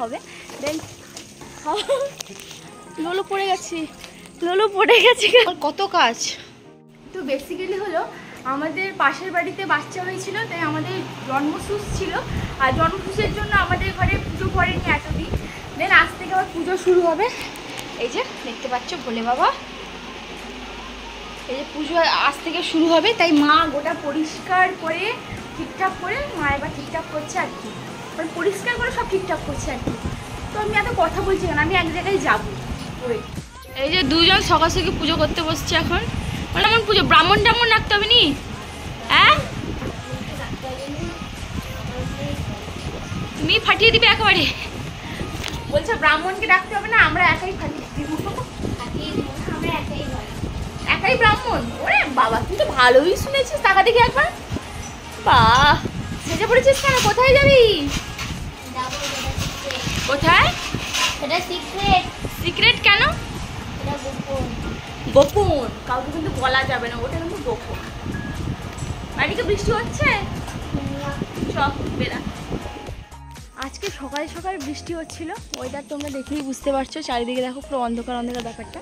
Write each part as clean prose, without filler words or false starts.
হবে। দেন লোলো পড়ে গেছি, লোলো পড়ে গেছে। কত কাজ। তো বেসিক্যালি হলো আমাদের পাশের বাড়িতে বাচ্চা হয়েছিল, তাই আমাদের জন্মসূচ ছিল। আর জন্মসূচের জন্য আমাদের ঘরে পুজো করেনি এতদিন। দেন আজ থেকে আবার পুজো শুরু হবে। এই যে দেখতে পাচ্ছ ভোলে বাবা, এই যে পুজো আজ থেকে শুরু হবে। তাই মা গোটা পরিষ্কার করে ঠিকঠাক করে মা এবার ঠিকঠাক করছে আর কি, মানে পরিষ্কার করে সব ঠিকঠাক করছে আর কি। তো আমি এত কথা বলছি কেন, আমি এক জায়গায় যাবো। এই যে দুজন সকাল থেকে পুজো করতে বসছে এখন। মানে এমন পুজো ব্রাহ্মণ টামন রাখতে হবে নি? হ্যাঁ তুমি ফাটিয়ে দিবে একেবারে। বলছে ব্রাহ্মণকে ডাকতে হবে না, আমরা একাই ফাটিয়ে দিব। আমরা একাই ব্রাহ্মণ। ওরে বাবা, তুই তো ভালোই শুনেছিস। টাকা দেখি একবার। বাহ, সেজে পড়েছিস কেন? কোথায় যাবি? কোথায়? এটা সিক্রেট। সিক্রেট কেন? এটা গোপন। গোপন কাউকে কিন্তু বলা যাবে না, ওটা কিন্তু গোপন। বাড়িতে বৃষ্টি হচ্ছে, সব বেলা। আজকে সকাল সকাল বৃষ্টি হচ্ছিল। ওয়েদার তোমরা দেখেই বুঝতে পারছো, চারিদিকে দেখো পুরো অন্ধকার অন্ধকার ব্যাপারটা।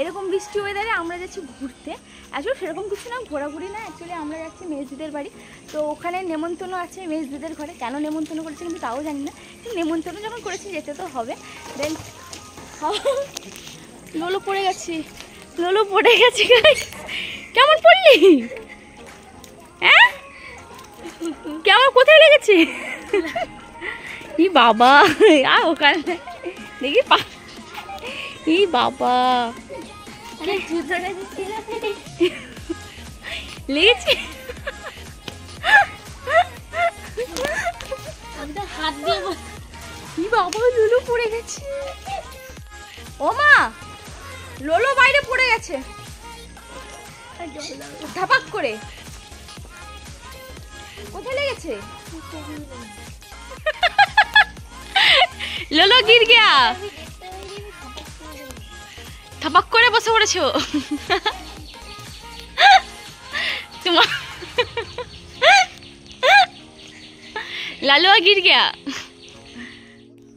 এরকম বৃষ্টি ওয়েদারে আমরা যাচ্ছি ঘুরতে। অ্যাকচুয়ালি সেরকম কিছু না, ঘোরাঘুরি না, অ্যাকচুয়ালি আমরা যাচ্ছি মেজদিদের বাড়ি। তো ওখানে নেমন্তন্ন আছে মেজদিদের ঘরে। কেন নেমন্তন্ন করেছে কিন্তু তাও জানি না, কিন্তু নেমন্তন্ন যখন করেছি যেতে তো হবে। দেন লোলো পড়ে গেছি, লোলো পড়ে গেছি। কেমন পড়লি? হ্যাঁ কেমন, কোথায় লেগেছে? ই বাবা, আর ওখানে দেখি ই বাবা লেগেছে। হাত দিয়ে ই বাবা, লোলো পড়ে গেছে। ও মা, লোলো বাইরে পড়ে গেছে ধাপাক করে। কোথায় লেগেছে? লোলো গির গিয়া, থাপাক করে বসে পড়েছো তোমার। লালুয়া গির গিয়া।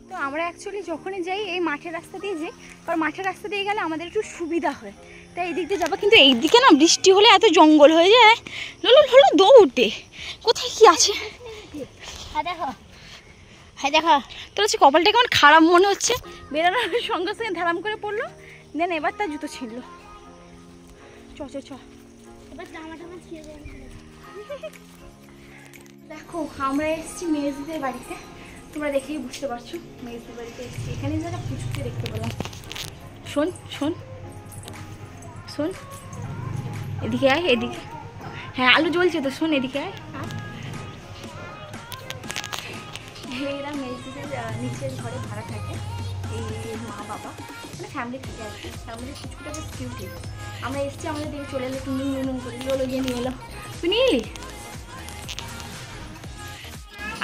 তো আমরা অ্যাকচুয়ালি যখনই যাই এই মাঠের রাস্তা দিয়ে যাই, কারণ মাঠের রাস্তা দিয়ে গেলে আমাদের একটু সুবিধা হয়, তাই এই দিক দিয়ে যাবো। কিন্তু এই দিকে না বৃষ্টি হলে এত জঙ্গল হয়ে যায়, লোলো লোলো দৌড়ে। কোথায় কি আছে? দেখো, হ্যাঁ দেখো। তোর হচ্ছে কপালটা কেমন খারাপ মনে হচ্ছে। বেরোনোর সঙ্গে সঙ্গে ধারাম করে পড়লো। দেন এবার তার জুতো ছিঁড়লো। চ চ চ, এবার জামা টামা ছিঁড়ে যাবে। দেখো আমরা এসেছি মেজদিদের বাড়িতে। তোমরা দেখেই বুঝতে পারছো মেজদিদের বাড়িতে এসেছি। এখানে যারা পুজোকে দেখতে পেলাম। শোন শোন শোন, এদিকে আয়, এদিকে। হ্যাঁ আলু জ্বলছে তো, শোন এদিকে আয়। এরা মেজদিদের নিচের ঘরে ভাড়া থাকে, এই মা বাবা মানে ফ্যামিলি থেকে আর কি। ফ্যামিলির কিছুটা বেশ কিউটি। আমরা এসেছি, আমাদের দিকে চলে এলো, টুনুন নুনুন করে লোলো গিয়ে নিয়ে এলো। তুই নিয়ে এলি?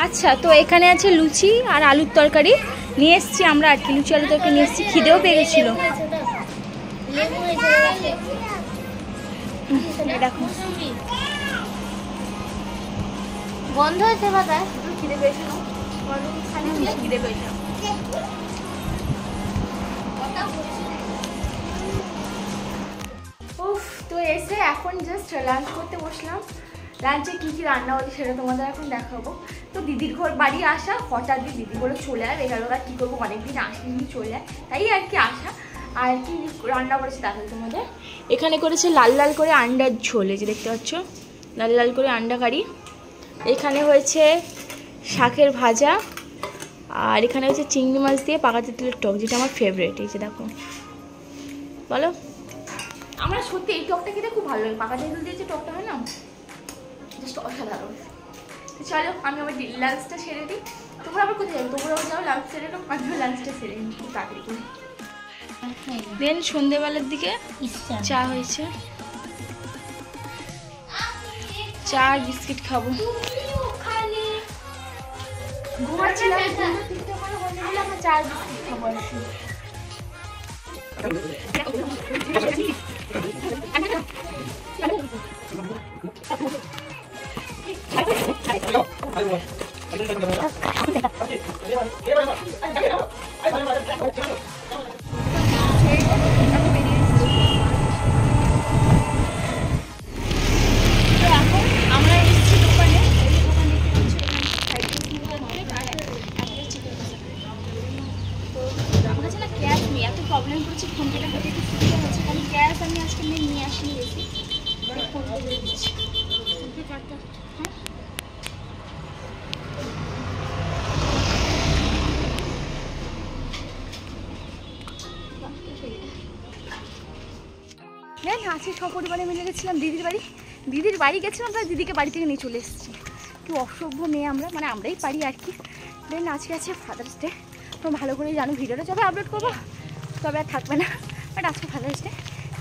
আচ্ছা, তো এখানে আছে লুচি আর আলুর তরকারি নিয়ে এসেছি আমরা আর কি। লুচি আলুর তরকারি নিয়ে এসেছি, খিদেও পেয়ে গেছিল। দেখো গন্ধ হয়েছে বাবা। খিদে পেয়েছিল, খিদে পেয়েছিল। উফ, তো এসে এখন জাস্ট লাঞ্চ করতে বসলাম। লাঞ্চে কী কী রান্না হচ্ছে সেটা তোমাদের এখন দেখাবো। তো দিদির ঘর বাড়ি আসা, হঠাৎ দিদি বলে চলে আয়। এগারোটা কী করবো, অনেকদিন আসিনি, চলে যায়, তাই আর কি আসা। আর কি রান্না করেছে দেখাই তোমাদের। এখানে করেছে লাল লাল করে আন্ডার ঝোল, এই যে দেখতে পাচ্ছ লাল লাল করে আন্ডা কারি। এখানে হয়েছে শাকের ভাজা, আর এখানে হচ্ছে চিংড়ি মাছ দিয়ে পাকা তেঁতুলের টক, যেটা আমার ফেভারিট। এই যে দেখো, বলো। আমরা সত্যি এই টকটা খেতে খুব ভালো লাগে, পাকা তেঁতুল দিয়ে যে টকটা হয় না, জাস্ট অসাধারণ। চলো আমি আমার লাঞ্চটা সেরে দিই। তোমরা আবার কোথায় যাবে? তোমরাও যাও লাঞ্চ সেরে নাও, আমিও লাঞ্চটা সেরে নিই খুব তাড়াতাড়ি করে। দেন সন্ধ্যেবেলার দিকে চা হয়েছে, চা আর বিস্কিট খাবো। ঘুমাচ্ছিলাম, আমরা চা আর বিস্কিট খাবো আর কি। এখন আমরা এসেছি দোকানে, আমার কাছে না ক্যাশ নেই, এত প্রবলেম করছে ফোন পেটা করতে একটু সুবিধা হচ্ছে, কারণ ক্যাশ আমি আজকে নিয়ে আসিনি বেশি, ফোন পে করে দিচ্ছি। দেন আজকে সপরিবারে মিলে গেছিলাম দিদির বাড়ি গেছিলাম, তাই দিদিকে বাড়ি থেকে নিয়ে চলে এসেছি। কি অসভ্য মেয়ে আমরা, মানে আমরাই পারি আর কি। দেন আজকে আছে ফাদার্স ডে, তো ভালো করেই জানো, ভিডিওটা যবে আপলোড করবো তবে আর থাকবে না, বাট আজকে ফাদার্স ডে,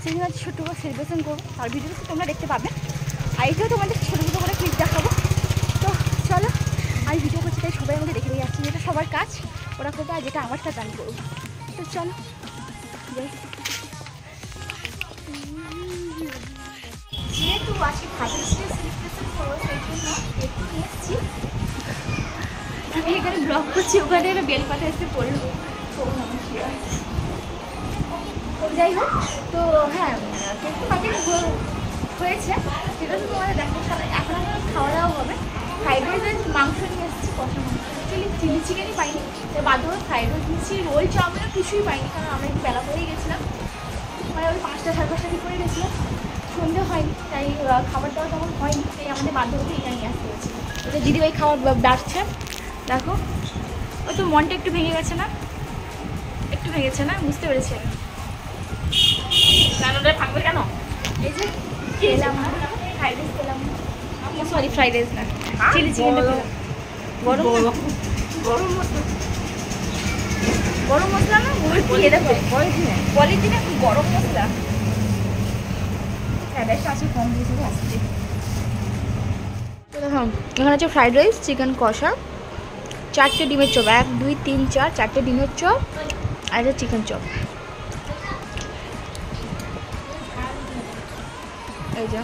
সেই জন্য আজকে ছোট্ট করে সেলিব্রেশন করবো, আর ভিডিওটা তোমরা দেখতে পাবে। আর এটাও তোমাদের ছোটো ছোটো করে ক্লিপ দেখাবো। তো চলো, আমি ভিডিও করছি তাই সবাই আমাকে দেখে দিয়ে যাচ্ছি, যেটা সবার কাজ ওরা করবে, আর যেটা আমার কাজ আমি করবো। তো চলো যাই। যেহেতু আজকে ফাদার্স ডে সেলিব্রেশন করবো, সেই জন্য একটু নিয়ে এসেছি। আমি এখানে ব্লগ করছি, ওখানে একটা বেলপাতা এসে পড়লো। তো যাই হোক, তো হ্যাঁ কেকটা প্যাকেট হয়েছে, সেটা তো তোমাদের দেখো। এখন আমার খাওয়া দাওয়া হবে। ফ্রাইড রাইস মাংস নিয়ে এসেছি, কষা মাংস। অ্যাকচুয়ালি চিলি চিকেনই পাইনি, তো বাধ্য করে ফ্রাইড রাইস নিচ্ছি। রোল চাউমিনও কিছুই পাইনি, কারণ আমরা একটু বেলা করেই গেছিলাম, মানে ওই 5টা সাড়ে 5টা দিক করে গেছিলাম, সন্ধে হয়নি, তাই খাবার দাবার তেমন হয়নি, তাই আমাদের বাধ্য করে এটা নিয়ে আসতে হয়েছে। ওটা দিদিভাই খাবার ডাকছে, দেখো ওই তো মনটা একটু ভেঙে গেছে না, একটু ভেঙেছে না, বুঝতে পেরেছি আমি। রান্নাটা ভাঙবে কেন? এই যে খেলাম ফ্রাইড রাইস, খেলাম সরি ফ্রাইড রাইস না, চিলি চিকেনটা খেলাম। গরম মশলা না, পলিথিনে গরম মশলা, ফ্রাইড রাইসটা আসলে কম দিয়েছে আসছে। দেখুন এখানে আছে ফ্রাইড রাইস, চিকেন কষা, 4টে ডিমের চপ, 1 2 3 4 4টে ডিমের চপ, আর এটা চিকেন চপ। এই যে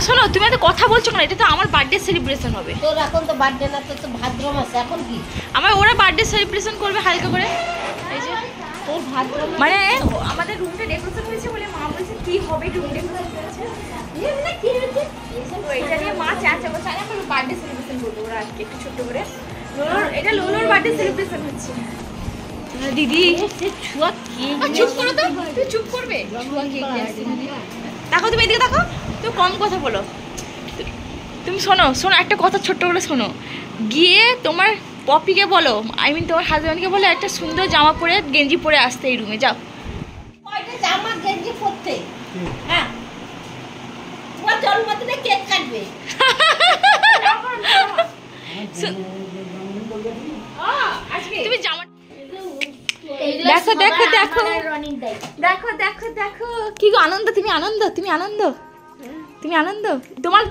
শোনো, তুমি এত কথা বলছো না, এটা তো আমার বার্থডে সেলিব্রেশন হবে। তোর এখন তো বার্থডে না, তোর তো ভাদ্র মাস, এখন কি আমার ওরা বার্থডে সেলিব্রেশন করবে হালকা করে। এই যে তোর ভাদ্র মাস, মানে আমাদের রুমটা ডেকোরেশন হয়েছে বলে মা বলছে কি হবে রুম ডেকোরেশন করেছে, কি হয়েছে তো এটা নিয়ে মা চাচা বলছে আরে আমরা বার্থডে সেলিব্রেশন করবো ওরা আজকে একটু ছোট্ট করে। এটা লোলোর বার্থডে সেলিব্রেশন হচ্ছে। দিদি ছুয়া কেক, চুপ করো তো, তুই চুপ করবে। দেখো তুমি এদিকে দেখো, তুমি কম কথা বলো। তুমি শোনো একটা কথা ছোট্ট করে শোনো, গিয়ে তোমার পপিকে বলো, আই মিন তোমার হাজব্যান্ডকে বলো একটা সুন্দর জামা পরে গেঞ্জি পরে আসতে এই রুমে, যাও। কয়টা জামা গেঞ্জি পরতে, হ্যাঁ তোমার জন্মদিনে কেক কাটবে। তুমি জামা দেখো দেখো দেখো দেখো দেখো দেখো কি গো আনন্দ, তুমি আনন্দ, তুমি আনন্দ, তুমি আনন্দ।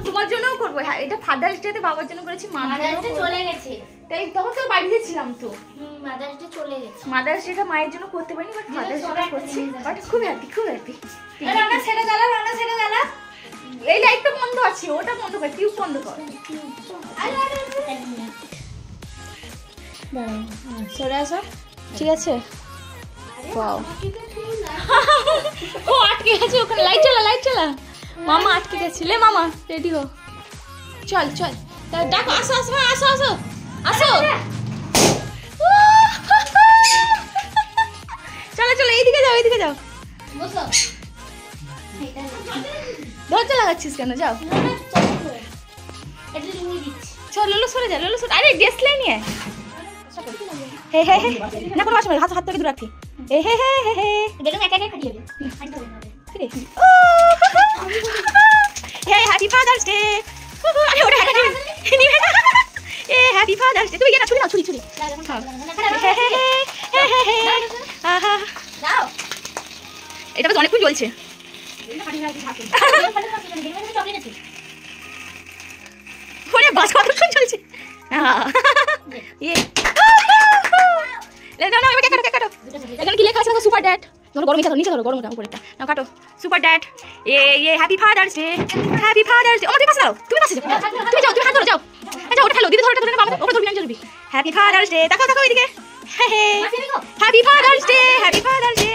তোমার জন্যও করবো। হ্যাঁ এটা ফাদার্স ডে তে বাবার জন্য করেছি, মায়ের জন্য চলে গেছে, তাই তখন তো বাড়িতে ছিলাম তো। মাদার্স ডে চলে গেছে, মাদার্স ডেটা মায়ের জন্য করতে পারিনি, বাট ফাদার্স ডেটা করছি, বাট খুব হ্যাপি, খুব হ্যাপি। রান্না ছেড়ে গেল, রান্না ছেড়ে গেল, এই লাইটটা বন্ধ আছে, ওটা বন্ধ কর, টিউব বন্ধ কর। চলে আসো, ঠিক আছে। ওয়াও ও আটকে গেছে ওখানে, লাইট চালা মামা আটকে গেছে। লে মামা রেডি হো, চল দেখো, আসো আসো আসো আসো আসো, চলো এইদিকে যাও বসো। দরজা লাগাচ্ছিস কেন, যাও এটা নিয়ে দিচ্ছি, চল লোলো সরে যা, আরে ড্রেস লাই নিয়ে হে না কোনো আসবে, হাত থেকে দূর রাখি। হে বেলুন একা একা ফাটিয়ে দেবে, হে হ্যাপি ফাদার্স ডে। আরে ওটা একা নিবে না, এ হ্যাপি ফাদার্স ডে। তুমি গিয়ে না ছুরি নাও, ছুরি আহা দাও, এটা তো অনেকক্ষণ জ্বলছে। ওরে বাস কতক্ষণ চলছে। ইয়ে না এবার কেক কাটো, এখানে কি লেখা আছে? Super dad. গরম নিচে ধরো, গরমটা উপরেটা নাও, কাটো। সুপার ড্যাড ये happy father's day happy father's day ও তুমি পাশে দাও তুমি পাশে যাও তুমি যাও তুমি হাত ধরো যাও আচ্ছা ওটা খেলো দিদি ধরো ধরে বাবা ওটা ধরবি আমি ধরবি হ্যাপি ফাদার্স ডে দেখো দেখো এদিকে happy father's day happy father's day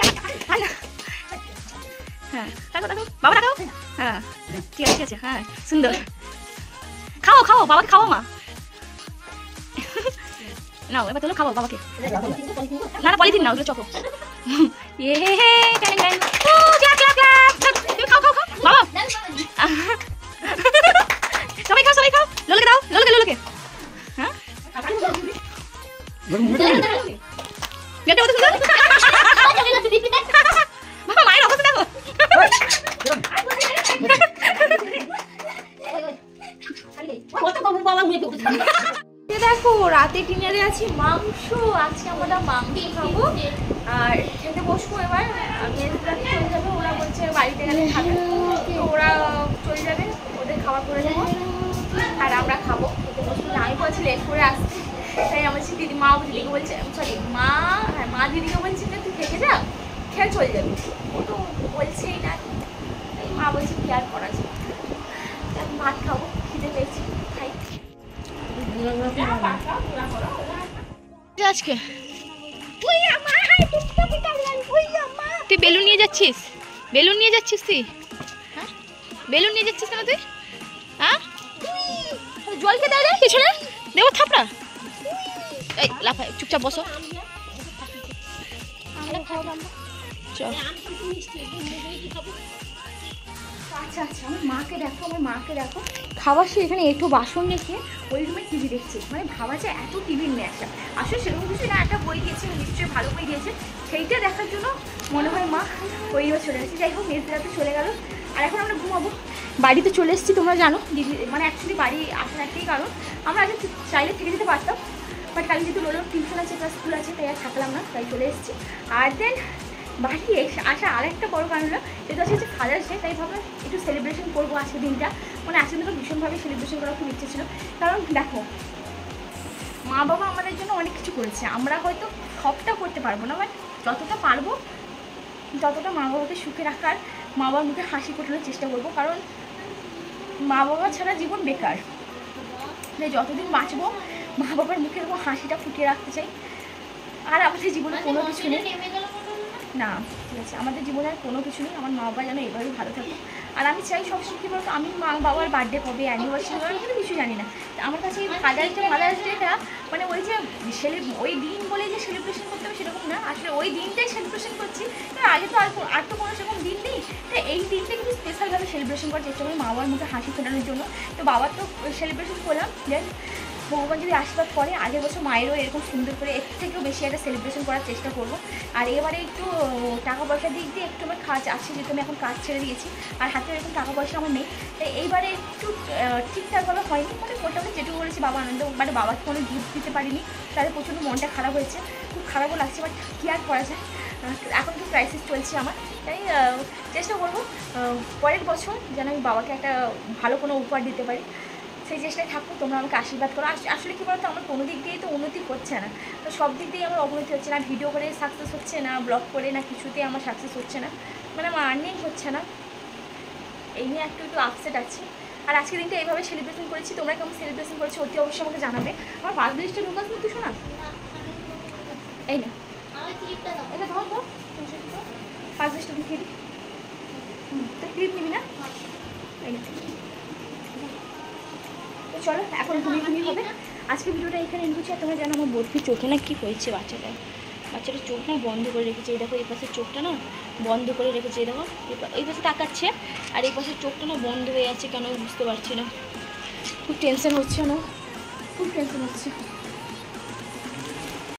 হ্যাঁ দেখো দেখো বাবা দেখো হ্যাঁ ঠিক আছে ঠিক আছে হ্যাঁ সুন্দর খাও খাও বাবাকে খাও মা নাও এবার তুমি খাও বাবাকে না না পলিথিন না ওগুলো চকো ये टैन टैन ओ क्लैप क्लैप क्लैप তুমি খাও খাও খাও বাবা সবাই খাও লোলকে দাও লোলকে হ্যাঁ গেটে ওটা সুন্দর বাবা মায়ের অবস্থা দেখো দেখো রাতে ডিনারে আছে মাংস আজকে আমরা মাংস খাবো আর খেতে বসবো এবার মেয়েরা চলে যাবে ওরা বলছে বাড়িতে গেলে খাবে তো ওরা চলে যাবে ওদের খাওয়া করে দেবো আর আমরা খাবো খেতে বসবো না আমি বলছি লেট করে আসছি তাই আমার দিদি মা দিদিকে বলছে সরি মা হ্যাঁ মা দিদিকে বলছি যে তুই থেকে যা খেয়ে চলে যাবি ও তো বলছেই না তাই মা বলছে কি আর করা যায় ভাত খাবো খিদে পেয়েছি খাই আজকে তুই বেলুন নিয়ে যাচ্ছিস তুই হ্যাঁ বেলুন নিয়ে যাচ্ছিস কেন তুই হ্যাঁ জল খেতে দেয় পিছনে দেবো থাপড়া এই লাফা চুপচাপ বসো চল আচ্ছা আচ্ছা আমার মাকে দেখো খাবার সে এখানে একটু বাসন রেখে ওই রুমে টিভি দেখছে মানে ভাবা যায় এত টিভির নেশা আসলে সেরকম কিছু না একটা বই দিয়েছে নিশ্চয়ই ভালো বই দিয়েছে সেইটা দেখার জন্য মনে হয় মা ওই চলে গেছে যাই হোক মেয়েদের চলে গেল আর এখন আমরা ঘুমাবো বাড়িতে চলে এসেছি তোমরা জানো দিদি মানে অ্যাকচুয়ালি বাড়ি আসার একটাই কারণ আমরা আগে চাইলে থেকে যেতে পারতাম বাট কালকে যেহেতু লোলোর টিউশন আছে প্লাস স্কুল আছে তাই আর থাকলাম না তাই চলে এসেছি আর দেন বাড়ি আসা আরেকটা বড় কারণ হলো যেটা হচ্ছে ফাদার্স ডে তাই ভাবলাম একটু সেলিব্রেশন করবো আজকের দিনটা মানে আজকের দিনটা ভীষণভাবে সেলিব্রেশন করার খুব ইচ্ছে ছিল কারণ দেখো মা বাবা আমাদের জন্য অনেক কিছু করেছে আমরা হয়তো সবটা করতে পারবো না বাট যতটা পারবো ততটা মা বাবাকে সুখে রাখার মা বাবার মুখে হাসি ফোটানোর চেষ্টা করবো কারণ মা বাবা ছাড়া জীবন বেকার তাই যতদিন বাঁচবো মা বাবার মুখে এরকম হাসিটা ফুটিয়ে রাখতে চাই আর আমাদের জীবনে কোনো কিছু নেই না ঠিক আছে আমাদের জীবনে আর কোনো কিছু নেই আমার মা বাবা যেন এভাবেই ভালো থাকুক আর আমি চাই সবসময় কী বলতো আমি মা বাবার বার্থডে কবে অ্যানিভার্সারি আমি কোনো কিছু জানি না আমার কাছে এই ফাদার্স ডেটা মানে ওই যে ওই দিন বলে যে সেলিব্রেশন করতে হবে সেরকম না আসলে ওই দিনটাই সেলিব্রেশন করছি আগে তো আর তো কোনো সেরকম দিন নেই তো এই দিনটা কিন্তু স্পেশালভাবে সেলিব্রেশন করার চেষ্টা করি মা বাবার মুখে হাসি ফোটানোর জন্য তো বাবার তো সেলিব্রেশন করলাম দেন ভগবান যদি আশীর্বাদ করে আগের বছর মায়েরও এরকম সুন্দর করে এর থেকেও বেশি একটা সেলিব্রেশন করার চেষ্টা করবো আর এবারে একটু টাকা পয়সার দিক দিয়ে একটু আমার কাজ আছে যেহেতু আমি এখন কাজ ছেড়ে দিয়েছি আর হাতে এরকম টাকা পয়সা আমার নেই তাই এইবারে একটু ঠিকঠাকভাবে হয়নি মানে মোটামুটি যেটুকু করেছি বাবা আনন্দ মানে বাবাকে কোনো গিফট দিতে পারিনি তাদের প্রচণ্ড মনটা খারাপ হয়েছে খুব খারাপও লাগছে বাট কী আর করা যায় এখন তো ক্রাইসিস চলছে আমার তাই চেষ্টা করবো পরের বছর যেন আমি বাবাকে একটা ভালো কোনো উপহার দিতে পারি সেই চেষ্টায় থাকবো তোমরা আমাকে আশীর্বাদ করো আসলে কী বলতো আমার কোনো দিক দিয়েই তো উন্নতি হচ্ছে না তো সব দিক দিয়েই আমার অবনতি হচ্ছে না ভিডিও করে সাকসেস হচ্ছে না ব্লগ করে না কিছুতেই আমার সাকসেস হচ্ছে না মানে আমার আর্নিং হচ্ছে না এই নিয়ে একটু আপসেট আছে আর আজকের দিনটা এইভাবে সেলিব্রেশন করেছি তোমরা কেমন সেলিব্রেশন করেছো অতি অবশ্যই আমাকে জানাবে আমার পাঁচ লিস্টে ঢুকাস না তুই শোনা এই না এটা ধর তো পাঁচ লিস্টে ঢুকিয়ে দিই তো ক্লিপ নিবি না এই না চলো এখন ঘুমিয়ে হবে আজকে ভিডিওটা এখানে এন্ড করছি আর তোমরা জানো আমার বর্ফির চোখে না কী হয়েছে বাচ্চাটার চোখ না বন্ধ করে রেখেছে এই দেখো এই পাশের চোখটা না বন্ধ করে রেখেছে এই দেখো এই পাশে তাকাচ্ছে আর এই পাশের চোখটা না বন্ধ হয়ে আছে কেন বুঝতে পারছি না খুব টেনশন হচ্ছে না খুব টেনশন হচ্ছে